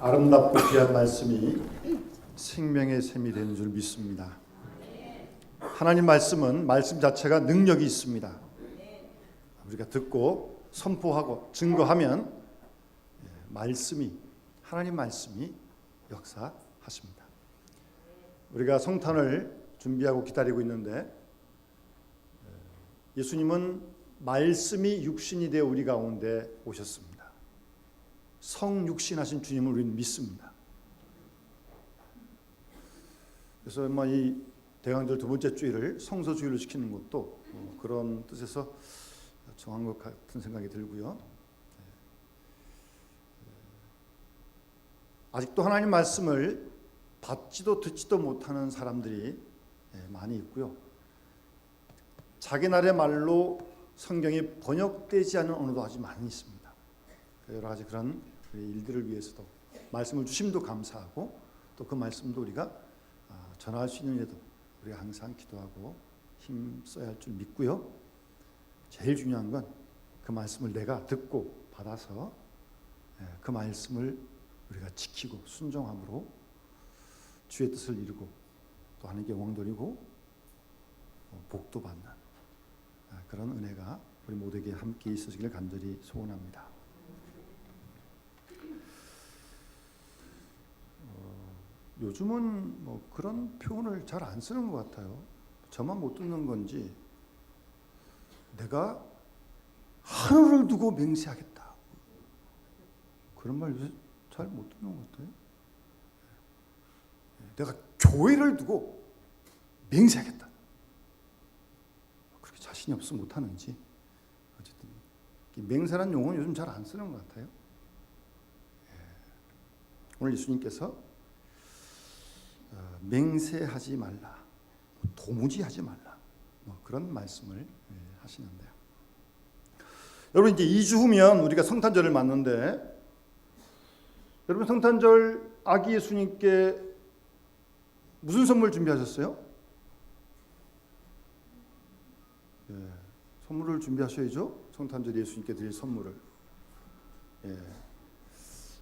아름답고 귀한 말씀이 생명의 샘이 되는 줄 믿습니다. 하나님 말씀은 말씀 자체가 능력이 있습니다. 우리가 듣고 선포하고 증거하면 하나님 말씀이 역사하십니다. 우리가 성탄을 준비하고 기다리고 있는데 예수님은 말씀이 육신이 되어 우리 가운데 오셨습니다. 성육신하신 주님을 우리는 믿습니다. 그래서 이 대강절 두 번째 주일을 성서주일로 지키는 것도 그런 뜻에서 정한 것 같은 생각이 들고요. 아직도 하나님 말씀을 받지도 듣지도 못하는 사람들이 많이 있고요. 자기 나라의 말로 성경이 번역되지 않은 언어도 아주 많이 있습니다. 여러 가지 그런 일들을 위해서도 말씀을 주심도 감사하고 또 그 말씀도 우리가 전할 수 있는 일에도 우리가 항상 기도하고 힘써야 할 줄 믿고요. 제일 중요한 건 그 말씀을 내가 듣고 받아서 그 말씀을 우리가 지키고 순종함으로 주의 뜻을 이루고 또 하나님께 영광 돌리고 복도 받는 그런 은혜가 우리 모두에게 함께 있으시기를 간절히 소원합니다. 요즘은 그런 표현을 잘 안 쓰는 것 같아요. 저만 못 듣는 건지 내가 하늘을 두고 맹세하겠다. 그런 말 요새 잘 못 듣는 것 같아요. 내가 교회를 두고 맹세하겠다. 그렇게 자신이 없어 못하는지 어쨌든 맹세라는 용어는 요즘 잘 안 쓰는 것 같아요. 오늘 예수님께서 맹세하지 말라, 도무지 하지 말라 그런 말씀을 하시는데요. 여러분 이제 2주 후면 우리가 성탄절을 맞는데 여러분 성탄절 아기 예수님께 무슨 선물 준비하셨어요? 선물을 준비하셔야죠. 성탄절 예수님께 드릴 선물을.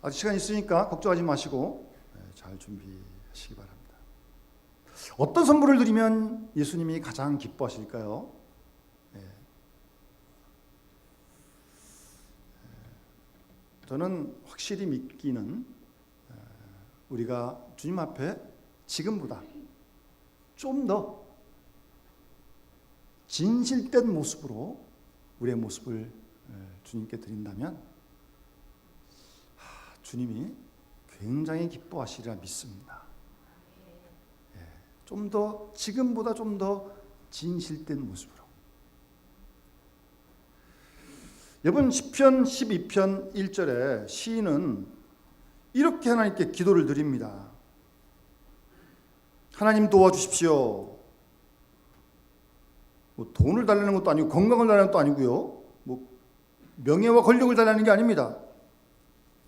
아직 시간 있으니까 걱정하지 마시고 잘 준비하시기 바랍니다. 어떤 선물을 드리면 예수님이 가장 기뻐하실까요? 저는 확실히 믿기는 우리가 주님 앞에 지금보다 좀 더 진실된 모습으로 우리의 모습을 주님께 드린다면 주님이 굉장히 기뻐하시리라 믿습니다. 좀 더 지금보다 좀 더 진실된 모습으로. 이번 시편 12편 1절에 시인은 이렇게 하나님께 기도를 드립니다. 하나님 도와주십시오. 돈을 달라는 것도 아니고 건강을 달라는 것도 아니고요. 명예와 권력을 달라는 게 아닙니다.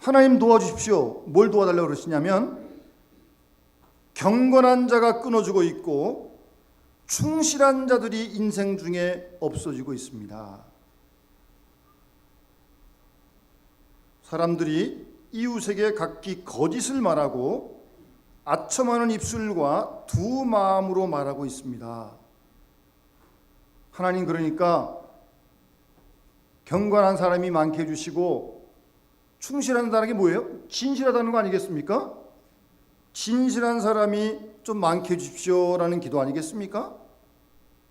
하나님 도와주십시오. 뭘 도와달라고 그러시냐면 경건한 자가 끊어지고 있고 충실한 자들이 인생 중에 없어지고 있습니다. 사람들이 이웃에게 각기 거짓을 말하고 아첨하는 입술과 두 마음으로 말하고 있습니다. 하나님 그러니까 경건한 사람이 많게 해주시고 충실한 사람이 뭐예요? 진실하다는 거 아니겠습니까? 진실한 사람이 좀 많게 해주십시오라는 기도 아니겠습니까?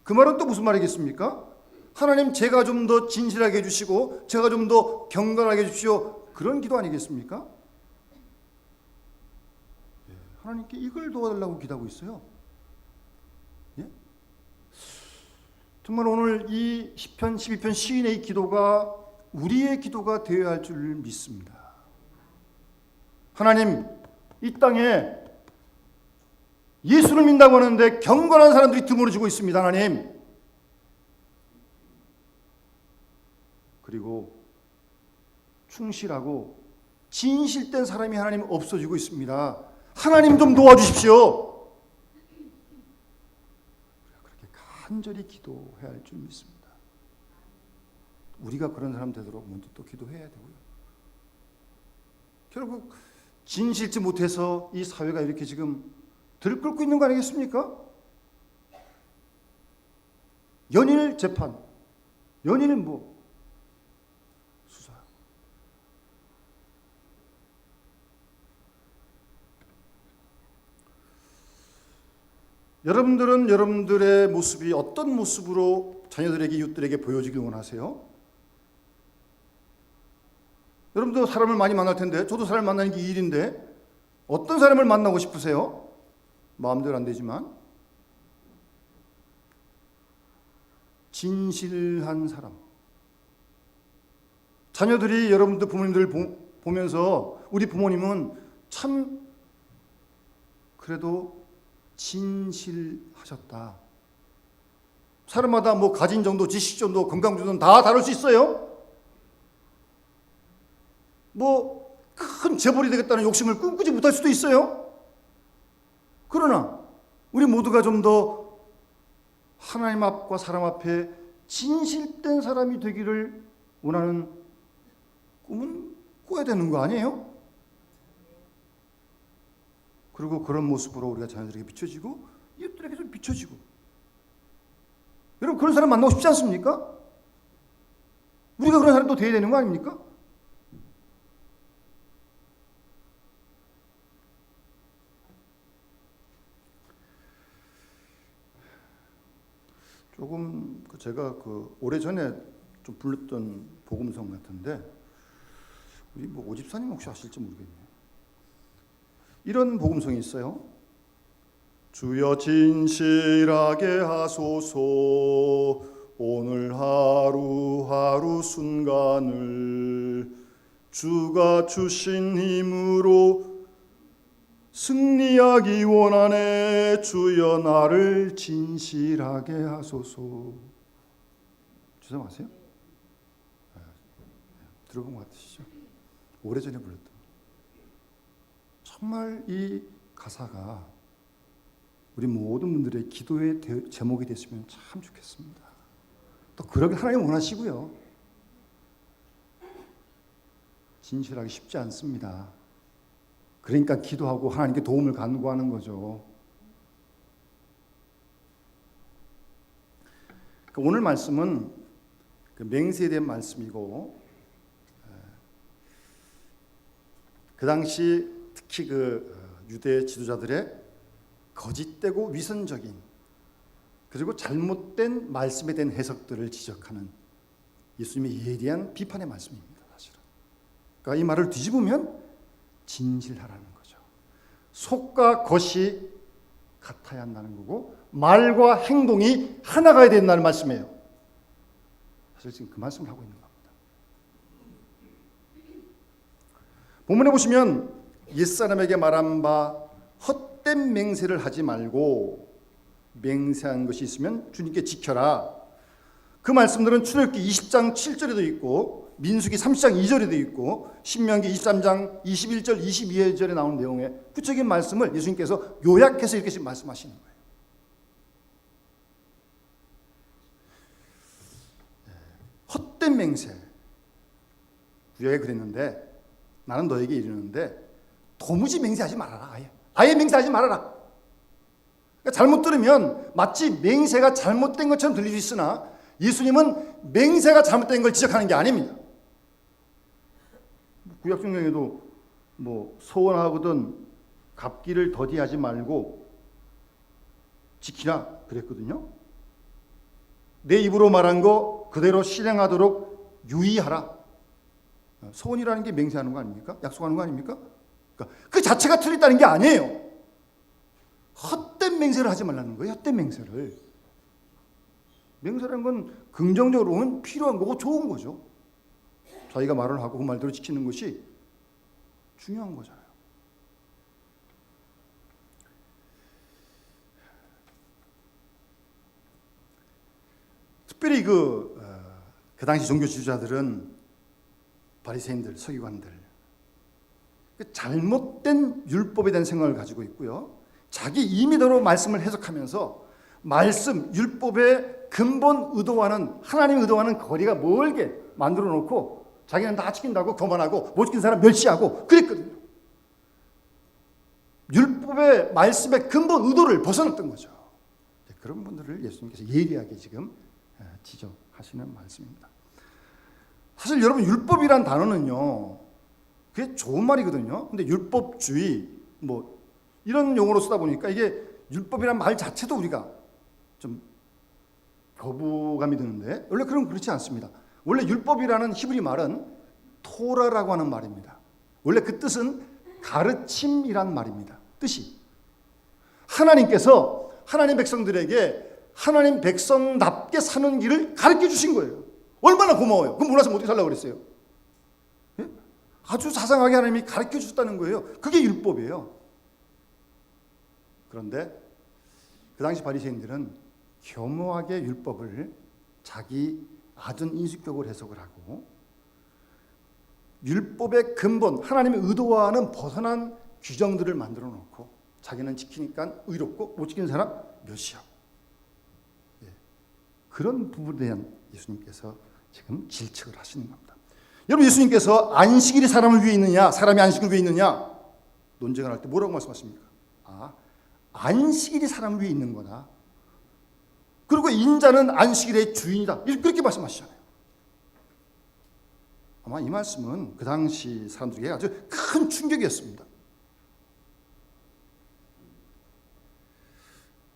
그 말은 또 무슨 말이겠습니까? 하나님 제가 좀 더 진실하게 해주시고 제가 좀 더 경건하게 해주십시오. 그런 기도 아니겠습니까? 하나님께 이걸 도와달라고 기도하고 있어요. 정말 오늘 이 시편 12편 시인의 이 기도가 우리의 기도가 되어야 할 줄 믿습니다. 하나님, 이 땅에 예수를 믿는다고 하는데 경건한 사람들이 드물어지고 있습니다. 하나님. 그리고 충실하고 진실된 사람이 하나님 없어지고 있습니다. 하나님 좀 도와주십시오. 그렇게 간절히 기도해야 할 줄 믿습니다. 우리가 그런 사람 되도록 먼저 또 기도해야 되고요. 결국 진실지 못해서 이 사회가 이렇게 지금 들끓고 있는 거 아니겠습니까? 연일 재판, 연일 수사. 여러분들은 여러분들의 모습이 어떤 모습으로 자녀들에게, 이웃들에게 보여지길 원하세요? 여러분도 사람을 많이 만날 텐데, 저도 사람을 만나는 게 일인데 어떤 사람을 만나고 싶으세요? 마음대로 안 되지만 진실한 사람. 자녀들이 여러분들 부모님들 보면서 우리 부모님은 참 그래도 진실하셨다. 사람마다 가진 정도, 지식 정도, 건강 정도는 다 다를 수 있어요. 큰 재벌이 되겠다는 욕심을 꿈꾸지 못할 수도 있어요. 그러나 우리 모두가 좀 더 하나님 앞과 사람 앞에 진실된 사람이 되기를 원하는 꿈은 꿔야 되는 거 아니에요? 그리고 그런 모습으로 우리가 자녀들에게 비춰지고 이웃들에게 좀 비춰지고. 여러분, 그런 사람 만나고 싶지 않습니까? 우리가 그런 사람도 돼야 되는 거 아닙니까? 조금 제가 오래전에 좀 불렀던 복음성 같은데, 우리 오집사님 혹시 아실지 모르겠네요. 이런 복음성이 있어요. 주여 진실하게 하소서, 오늘 하루하루 순간을 주가 주신 힘으로 승리하기 원하네. 주여 나를 진실하게 하소서. 주사 아세요? 들어본 것 같으시죠? 오래전에 불렀던. 정말 이 가사가 우리 모든 분들의 기도의 제목이 됐으면 참 좋겠습니다. 또 그러길 하나님 원하시고요. 진실하기 쉽지 않습니다. 그러니까 기도하고 하나님께 도움을 간구하는 거죠. 오늘 말씀은 맹세에 대한 말씀이고, 그 당시 특히 유대 지도자들의 거짓되고 위선적인 그리고 잘못된 말씀에 대한 해석들을 지적하는 예수님의 예리한 비판의 말씀입니다. 사실은. 그러니까 이 말을 뒤집으면 진실하라는 거죠. 속과 겉이 같아야 한다는 거고, 말과 행동이 하나가 된다는 말씀이에요. 사실 지금 그 말씀을 하고 있는 겁니다. 본문에 보시면 옛사람에게 말한 바 헛된 맹세를 하지 말고 맹세한 것이 있으면 주님께 지켜라. 그 말씀들은 출애굽기 20장 7절에도 있고 민수기 30장 2절에도 있고 신명기 23장 21절 22절에 나오는 내용의 구체적인 말씀을 예수님께서 요약해서 이렇게 말씀하시는 거예요. 헛된 맹세. 구약에 그랬는데 나는 너에게 이르는데 도무지 맹세하지 말아라. 아예 맹세하지 말아라. 그러니까 잘못 들으면 마치 맹세가 잘못된 것처럼 들릴 수 있으나 예수님은 맹세가 잘못된 걸 지적하는 게 아닙니다. 구약 성경에도 서원하거든 갚기를 더디하지 말고 지키라 그랬거든요. 내 입으로 말한 거 그대로 실행하도록 유의하라. 소원이라는 게 맹세하는 거 아닙니까? 약속하는 거 아닙니까? 그러니까 그 자체가 틀렸다는 게 아니에요. 헛된 맹세를 하지 말라는 거예요. 헛된 맹세를. 맹세라는 건 긍정적으로는 필요한 거고 좋은 거죠. 자기가 말을 하고 그 말대로 지키는 것이 중요한 거잖아요. 특별히 그 당시 종교 지도자들은 바리새인들, 서기관들, 잘못된 율법에 대한 생각을 가지고 있고요. 자기 임의대로 말씀을 해석하면서 말씀, 율법의 근본 의도와는 하나님 의도와는 거리가 멀게 만들어 놓고 자기는 다 지킨다고 교만하고 못 지킨 사람 멸시하고 그랬거든요. 율법의 말씀의 근본 의도를 벗어났던 거죠. 그런 분들을 예수님께서 예리하게 지금 지적하시는 말씀입니다. 사실 여러분, 율법이란 단어는요, 그게 좋은 말이거든요. 근데 율법주의 뭐 이런 용어로 쓰다 보니까 이게 율법이란 말 자체도 우리가 좀 거부감이 드는데, 원래 그렇지 않습니다. 원래 율법이라는 히브리 말은 토라라고 하는 말입니다. 원래 그 뜻은 가르침이란 말입니다. 뜻이 하나님께서 하나님 백성들에게 하나님 백성답게 사는 길을 가르쳐 주신 거예요. 얼마나 고마워요. 그럼 몰라서 어떻게 살라고 그랬어요? 예? 아주 자상하게 하나님이 가르쳐 주셨다는 거예요. 그게 율법이에요. 그런데 그 당시 바리새인들은 교묘하게 율법을 자기 아둔 인식적으로 해석을 하고, 율법의 근본 하나님의 의도와는 벗어난 규정들을 만들어 놓고 자기는 지키니까 의롭고 못 지키는 사람 멸시하고, 그런 부분에 대한 예수님께서 지금 질책을 하시는 겁니다. 여러분, 예수님께서 안식일이 사람을 위해 있느냐, 사람이 안식을 위해 있느냐 논쟁을 할 때 뭐라고 말씀하십니까? 안식일이 사람을 위해 있는 거다. 그리고 인자는 안식일의 주인이다. 그렇게 말씀하시잖아요. 아마 이 말씀은 그 당시 사람들에게 아주 큰 충격이었습니다.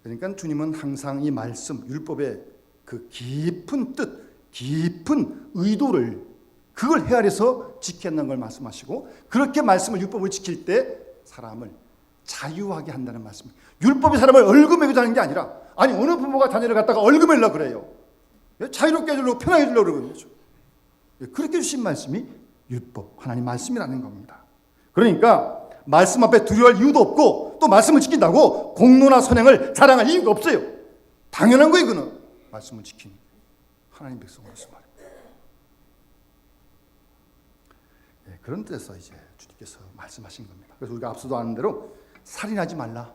그러니까 주님은 항상 이 말씀, 율법의 그 깊은 뜻, 깊은 의도를 그걸 헤아려서 지켜야 한다는 걸 말씀하시고, 그렇게 말씀을, 율법을 지킬 때 사람을 자유하게 한다는 말씀입니다. 율법이 사람을 얼금매고 하는 게 아니라, 아니 어느 부모가 자녀를 갖다가 얼금매려고 그래요. 자유롭게 해주려고, 편하게 해주려고 그러는 거죠. 그렇게 주신 말씀이 율법, 하나님 말씀이라는 겁니다. 그러니까 말씀 앞에 두려워할 이유도 없고, 또 말씀을 지킨다고 공로나 선행을 자랑할 이유가 없어요. 당연한 거예요. 이거는 말씀을 지키는 하나님 백성으로서 말입니다. 그런 데서 이제 주님께서 말씀하신 겁니다. 그래서 우리가 앞서도 아는 대로 살인하지 말라.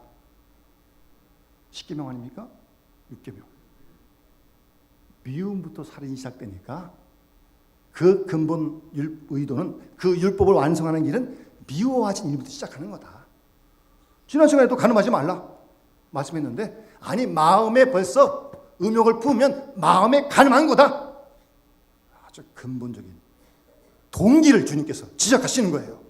10계명 아닙니까? 6계명. 미움부터 살인이 시작되니까 그 근본 의도는, 그 율법을 완성하는 길은 미워하신 일부터 시작하는 거다. 지난 시간에도 간음하지 말라 말씀했는데, 아니 마음에 벌써 음욕을 품으면 마음에 간음한 거다. 아주 근본적인 동기를 주님께서 지적하시는 거예요.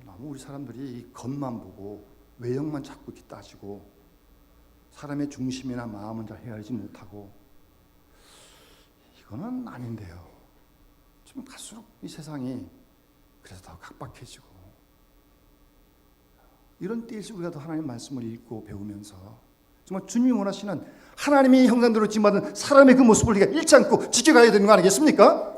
너무 우리 사람들이 겉만 보고 외형만 자꾸 이렇게 따지고 사람의 중심이나 마음은 잘 헤아리지 못하고, 이거는 아닌데요. 좀 갈수록 이 세상이 그래서 더 각박해지고, 이런 때일수 우리가 더 하나님 말씀을 읽고 배우면서 정말 주님이 원하시는 하나님이 형상대로 지음받은 사람의 그 모습을 우리가 잃지 않고 지켜가야 되는 거 아니겠습니까?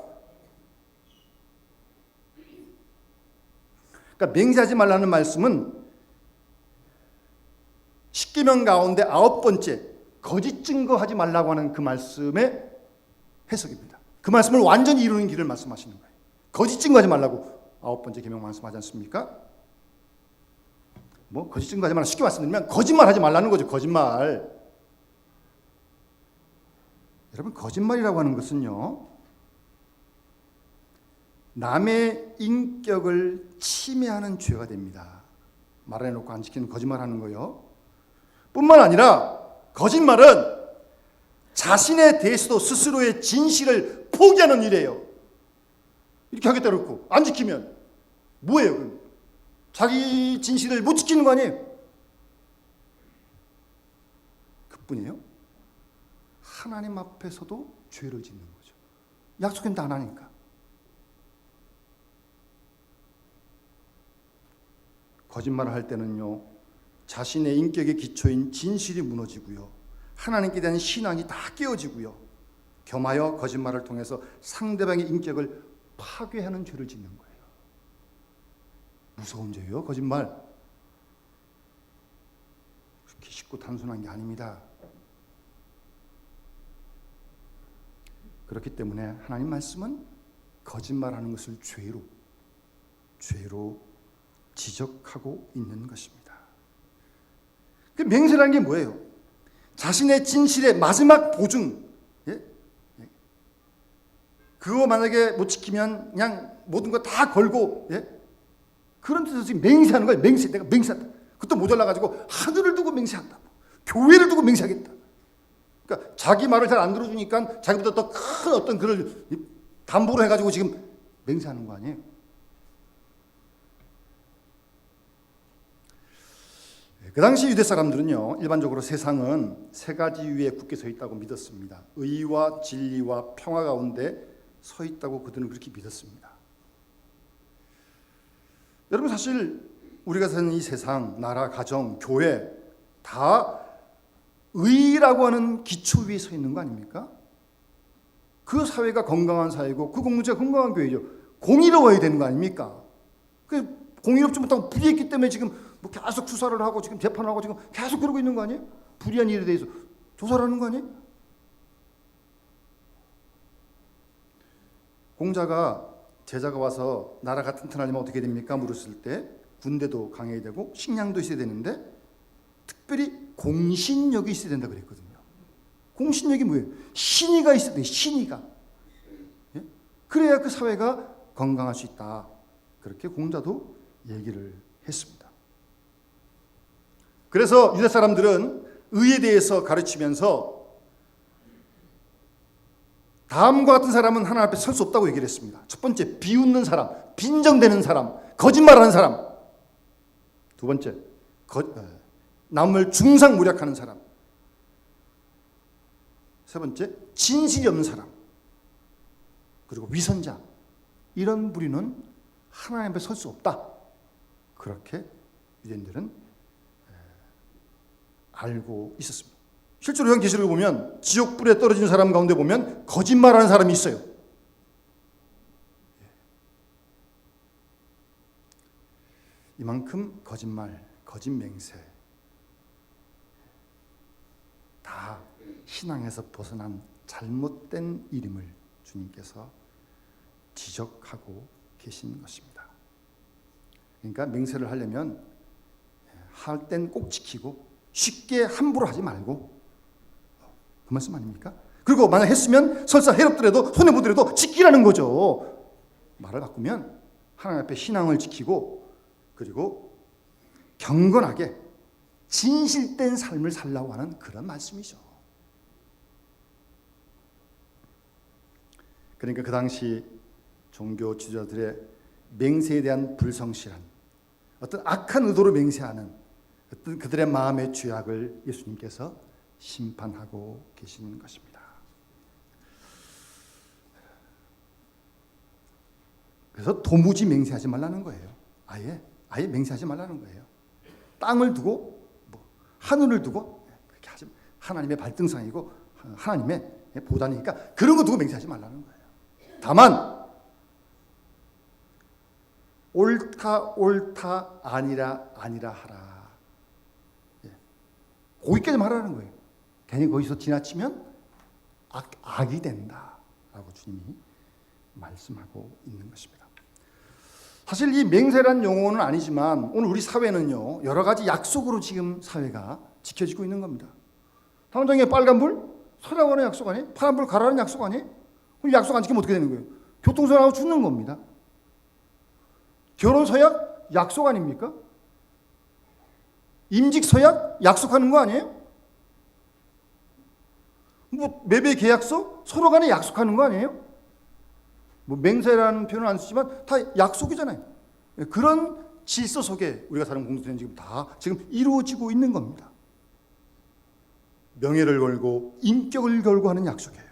그러니까 맹세하지 말라는 말씀은 10계명 가운데 9번째 거짓 증거하지 말라고 하는 그 말씀의 해석입니다. 그 말씀을 완전히 이루는 길을 말씀하시는 거예요. 거짓 증거하지 말라고 9번째 계명 말씀하지 않습니까? 뭐 거짓 증거하지 말라, 쉽게 말씀드리면 거짓말하지 말라는 거죠. 거짓말. 여러분, 거짓말이라고 하는 것은요, 남의 인격을 침해하는 죄가 됩니다. 말해놓고 안 지키는 거짓말하는 거요. 뿐만 아니라 거짓말은 자신에 대해서도 스스로의 진실을 포기하는 일이에요. 이렇게 하겠다 그렇고 안 지키면 뭐예요? 그럼? 자기 진실을 못 지키는 거 아니에요? 그뿐이에요. 하나님 앞에서도 죄를 짓는 거죠. 약속했는데 안 하니까. 거짓말을 할 때는요, 자신의 인격의 기초인 진실이 무너지고요, 하나님께 대한 신앙이 다 깨어지고요, 겸하여 거짓말을 통해서 상대방의 인격을 파괴하는 죄를 짓는 거예요. 무서운 죄예요, 거짓말. 그렇게 쉽고 단순한 게 아닙니다. 그렇기 때문에 하나님 말씀은 거짓말하는 것을 죄로 지적하고 있는 것입니다. 그 맹세라는 게 뭐예요? 자신의 진실의 마지막 보증, 그거 만약에 못 지키면 그냥 모든 거 다 걸고, 예? 그런 뜻에서 지금 맹세하는 거예요. 내가 맹세한다. 그것도 모자라가지고 하늘을 두고 맹세한다. 교회를 두고 맹세하겠다. 그러니까 자기 말을 잘 안 들어주니까 자기보다 더 큰 어떤 그를 담보로 해가지고 지금 맹세하는 거 아니에요. 그 당시 유대 사람들은요, 일반적으로 세상은 세 가지 위에 굳게 서 있다고 믿었습니다. 의와 진리와 평화 가운데 서 있다고 그들은 그렇게 믿었습니다. 여러분, 사실 우리가 사는 이 세상, 나라, 가정, 교회 다 의라고 하는 기초 위에 서 있는 거 아닙니까? 그 사회가 건강한 사회고 그 공동체가 건강한 교회죠. 공의로워야 되는 거 아닙니까? 그 공의롭지 못하고 불의했기 때문에 지금 뭐 계속 수사를 하고 지금 재판을 하고 지금 계속 그러고 있는 거 아니에요? 불의한 일에 대해서 조사를 하는 거 아니에요? 공자가 제자가 와서 나라가 튼튼하려면 어떻게 됩니까? 물었을 때 군대도 강해야 되고 식량도 있어야 되는데 특별히 공신력이 있어야 된다 그랬거든요. 공신력이 뭐예요? 신의가 있어야 돼요. 신의가. 예? 그래야 그 사회가 건강할 수 있다. 그렇게 공자도 얘기를 했습니다. 그래서 유대 사람들은 의에 대해서 가르치면서 다음과 같은 사람은 하나님 앞에 설 수 없다고 얘기를 했습니다. 첫 번째, 비웃는 사람, 빈정대는 사람, 거짓말하는 사람. 두 번째, 남을 중상모략하는 사람. 세 번째, 진실이 없는 사람. 그리고 위선자. 이런 부류는 하나님 앞에 설 수 없다. 그렇게 유대인들은 알고 있었습니다. 실제로 요한계시록을 보면 지옥불에 떨어진 사람 가운데 보면 거짓말하는 사람이 있어요. 이만큼 거짓말, 거짓맹세 다 신앙에서 벗어난 잘못된 이름을 주님께서 지적하고 계신 것입니다. 그러니까 맹세를 하려면 할 땐 꼭 지키고 쉽게 함부로 하지 말고, 그 말씀 아닙니까? 그리고 만약 했으면 설사 해롭더라도 손해보더라도 지키라는 거죠. 말을 바꾸면 하나님 앞에 신앙을 지키고 그리고 경건하게 진실된 삶을 살라고 하는 그런 말씀이죠. 그러니까 그 당시 종교 지도자들의 맹세에 대한 불성실한 어떤 악한 의도로 맹세하는 어떤 그들의 마음의 죄악을 예수님께서 심판하고 계시는 것입니다. 그래서 도무지 맹세하지 말라는 거예요. 아예 맹세하지 말라는 거예요. 땅을 두고 하늘을 두고 그렇게 하지, 하나님의 발등상이고 하나님의 보단이니까 그런 거 두고 맹세하지 말라는 거예요. 다만 옳다 아니라 하라. 거기까지 말하는 거예요. 괜히 거기서 지나치면 악이 된다라고 주님이 말씀하고 있는 것입니다. 사실 이 맹세란 용어는 아니지만 오늘 우리 사회는요, 여러 가지 약속으로 지금 사회가 지켜지고 있는 겁니다. 당장에 빨간불 서라고 하는 약속 아니에요? 파란불 가라는 약속 아니에요? 그럼 약속 안 지키면 어떻게 되는 거예요? 교통사고나고 죽는 겁니다. 결혼서약 약속 아닙니까? 임직서약 약속하는 거 아니에요? 뭐 매매 계약서 서로 간에 약속하는 거 아니에요? 뭐 맹세라는 표현을 안 쓰지만 다 약속이잖아요. 그런 질서 속에 우리가 사는 공동체는 지금 이루어지고 있는 겁니다. 명예를 걸고 인격을 걸고 하는 약속이에요.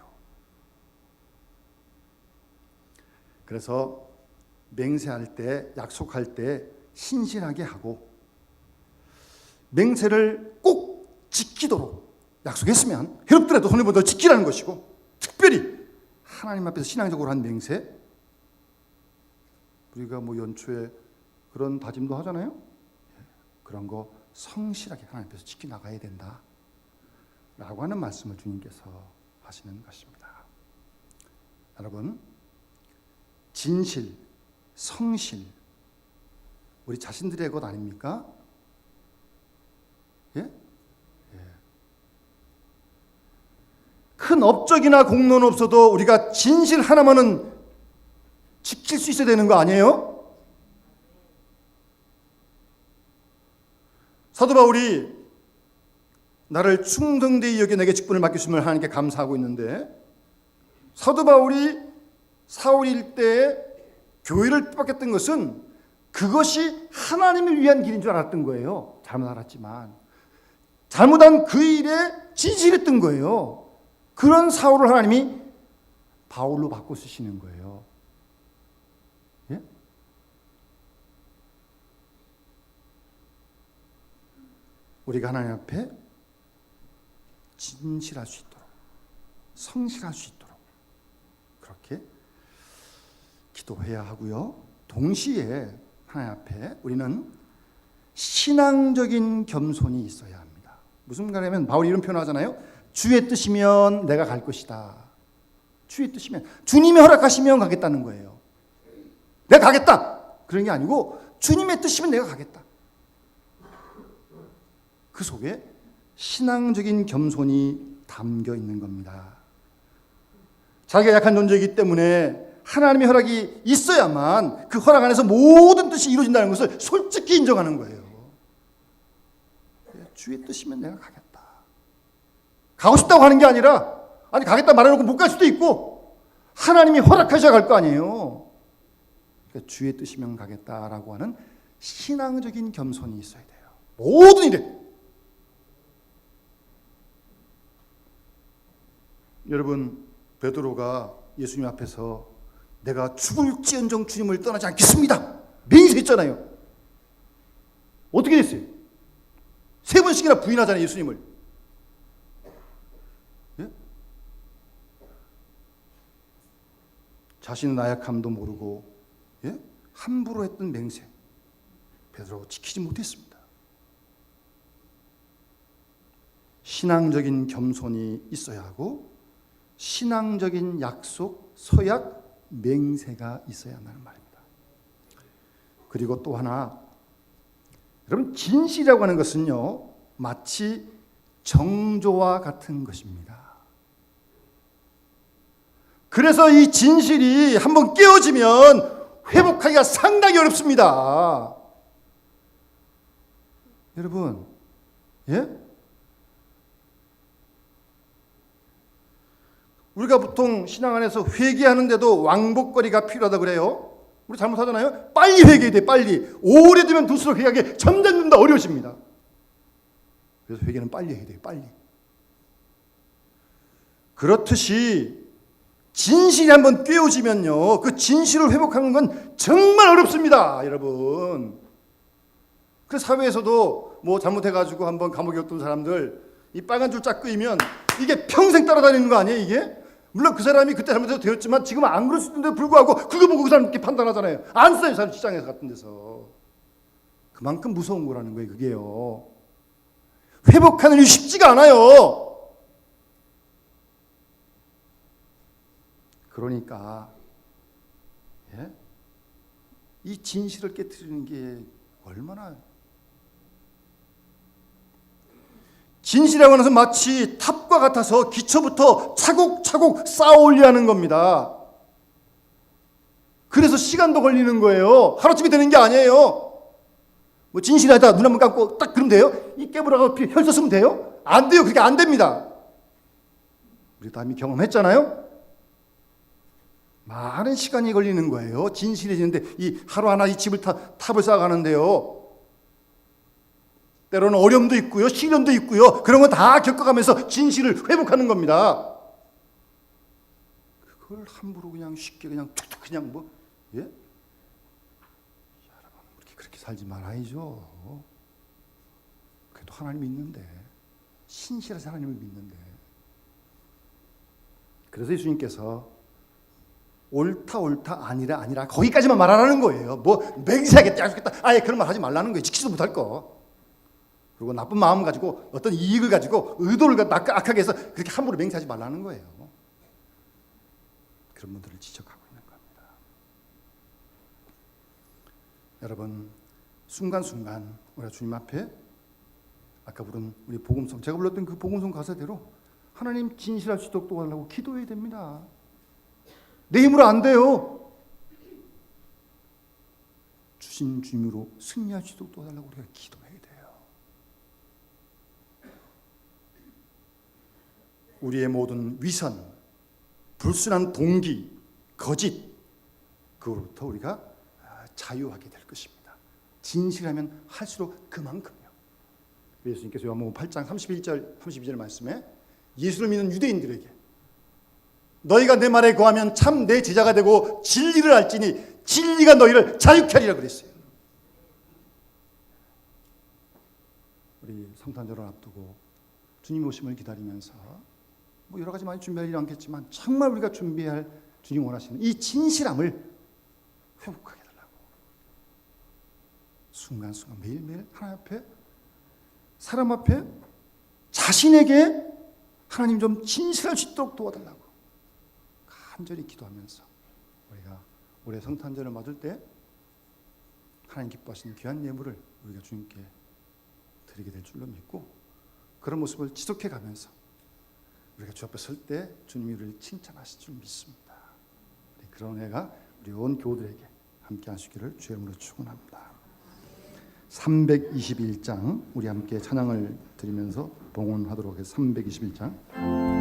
그래서 맹세할 때, 약속할 때 신실하게 하고 맹세를 꼭 지키도록 약속했으면 해롭더라도 손해보더라도 지키라는 것이고, 특별히 하나님 앞에서 신앙적으로 한 맹세, 우리가 뭐 연초에 그런 다짐도 하잖아요. 그런 거 성실하게 하나님 앞에서 지켜나가야 된다 라고 하는 말씀을 주님께서 하시는 것입니다. 여러분, 진실, 성실, 우리 자신들의 것 아닙니까? 예? 큰 업적이나 공로는 없어도 우리가 진실 하나만은 지킬 수 있어야 되는 거 아니에요? 사도 바울이 나를 충성되이 여겨 내게 직분을 맡기심을 하나님께 감사하고 있는데, 사도 바울이 사울 일대에 교회를 핍박했던 것은 그것이 하나님을 위한 길인 줄 알았던 거예요. 잘못 알았지만 잘못한 그 일에 진실했던 거예요. 그런 사울을 하나님이 바울로 바꿔 쓰시는 거예요. 예? 우리가 하나님 앞에 진실할 수 있도록, 성실할 수 있도록 그렇게 기도해야 하고요. 동시에 하나님 앞에 우리는 신앙적인 겸손이 있어야 합니다. 무슨 말이냐면 바울이 이런 표현을 하잖아요. 주의 뜻이면 내가 갈 것이다. 주의 뜻이면, 주님이 허락하시면 가겠다는 거예요. 내가 가겠다 그런 게 아니고 주님의 뜻이면 내가 가겠다. 그 속에 신앙적인 겸손이 담겨 있는 겁니다. 자기가 약한 존재이기 때문에 하나님의 허락이 있어야만 그 허락 안에서 모든 뜻이 이루어진다는 것을 솔직히 인정하는 거예요. 주의 뜻이면 내가 가겠다. 가고 싶다고 하는 게 아니라, 아니 가겠다 말해놓고 못 갈 수도 있고 하나님이 허락하셔야 갈 거 아니에요. 그러니까 주의 뜻이면 가겠다라고 하는 신앙적인 겸손이 있어야 돼요. 모든 일에. 여러분, 베드로가 예수님 앞에서 내가 죽을지언정 주님을 떠나지 않겠습니다 맹세했잖아요. 어떻게 됐어요? 3번씩이나 부인하잖아요, 예수님을. 예? 자신의 나약함도 모르고, 예? 함부로 했던 맹세, 베드로가 지키지 못했습니다. 신앙적인 겸손이 있어야 하고 신앙적인 약속, 서약, 맹세가 있어야 한다는 말입니다. 그리고 또 하나, 여러분, 진실이라고 하는 것은요, 마치 정조와 같은 것입니다. 그래서 이 진실이 한번 깨어지면 회복하기가 상당히 어렵습니다. 여러분, 예? 우리가 보통 신앙 안에서 회개하는데도 왕복거리가 필요하다 그래요. 우리 잘못하잖아요. 빨리 회개해야 돼, 빨리. 오래 두면 둘수록 회개하기 점점 더 어려워집니다. 그래서 회개는 빨리 해야 돼요, 빨리. 그렇듯이 진실이 한번 깨어지면요, 그 진실을 회복하는 건 정말 어렵습니다, 여러분. 그 사회에서도 뭐 잘못해가지고 한번 감옥에 갔던 사람들, 이 빨간 줄 쫙 끄이면 이게 평생 따라다니는 거 아니에요, 이게? 물론 그 사람이 그때 잘못해서 되었지만 지금 안 그럴 수 있는데 불구하고 그거 보고 그 사람 이렇게 판단하잖아요. 안 써요, 사람 시장에서 같은 데서. 그만큼 무서운 거라는 거예요, 그게요. 회복하는 일이 쉽지가 않아요. 그러니까, 예? 이 진실을 깨트리는 게 얼마나, 진실이라고 하는 것은 마치 탑과 같아서 기초부터 차곡차곡 쌓아 올려야 하는 겁니다. 그래서 시간도 걸리는 거예요. 하루쯤이 되는 게 아니에요. 뭐 진실하다 눈 한번 감고 딱 그러면 돼요? 이 깨물어가 혈서 쓰면 돼요? 안 돼요. 그렇게 안 됩니다. 우리 다 이미 경험했잖아요. 많은 시간이 걸리는 거예요. 진실해지는데 이 하루하나 이 집을 탑을 쌓아가는데요. 때로는 어려움도 있고요, 시련도 있고요. 그런 건 다 겪어가면서 진실을 회복하는 겁니다. 그걸 함부로 그냥 쉽게 그냥 툭툭 그냥 뭐, 예? 여러분, 그렇게 살지 말아야죠. 그래도 하나님이 있는데, 신실해서 하나님을 믿는데. 그래서 예수님께서 옳다 아니라 거기까지만 말하라는 거예요. 뭐 맹세하겠다, 약속했다, 아예 그런 말 하지 말라는 거예요. 지키지도 못할 거. 그리고 나쁜 마음 가지고 어떤 이익을 가지고 의도를 악하게 해서 그렇게 함부로 맹세하지 말라는 거예요. 그런 분들을 지적하고 있는 겁니다. 여러분, 순간순간 우리가 주님 앞에 아까 부른 우리 복음송, 제가 불렀던 그 복음송 가사대로 하나님 진실할 수 있도록 도와달라고 기도해야 됩니다. 내 힘으로 안 돼요. 주신 주님으로 승리할 수 있도록 도와달라고 우리가 기도해야 돼요. 우리의 모든 위선, 불순한 동기, 거짓, 그로부터 우리가 자유하게 될 것입니다. 진실하면 할수록 그만큼요. 예수님께서 요한복음 8장 31절 32절 말씀에 예수를 믿는 유대인들에게 너희가 내 말에 거하면 참 내 제자가 되고 진리를 알지니 진리가 너희를 자유케 하리라 그랬어요. 우리 성탄절을 앞두고 주님 오심을 기다리면서 뭐 여러 가지 많이 준비할 일은 않겠지만 정말 우리가 준비할 주님 원하시는 이 진실함을 회복하게 해달라고. 순간순간 매일매일 하나님 앞에, 사람 앞에, 자신에게 하나님 좀 진실할 수 있도록 도와달라고 간절히 기도하면서 우리가 올해 성탄절을 맞을 때 하나님 기뻐하시는 귀한 예물을 우리가 주님께 드리게 될 줄로 믿고, 그런 모습을 지속해 가면서 우리가 주 앞에 설 때 주님이 우리를 칭찬하실 줄 믿습니다. 그런 해가 우리 온 교우들에게 함께 하시기를 주의 이름으로 축원합니다. 321장 우리 함께 찬양을 드리면서 봉헌하도록 하겠습니다. 321장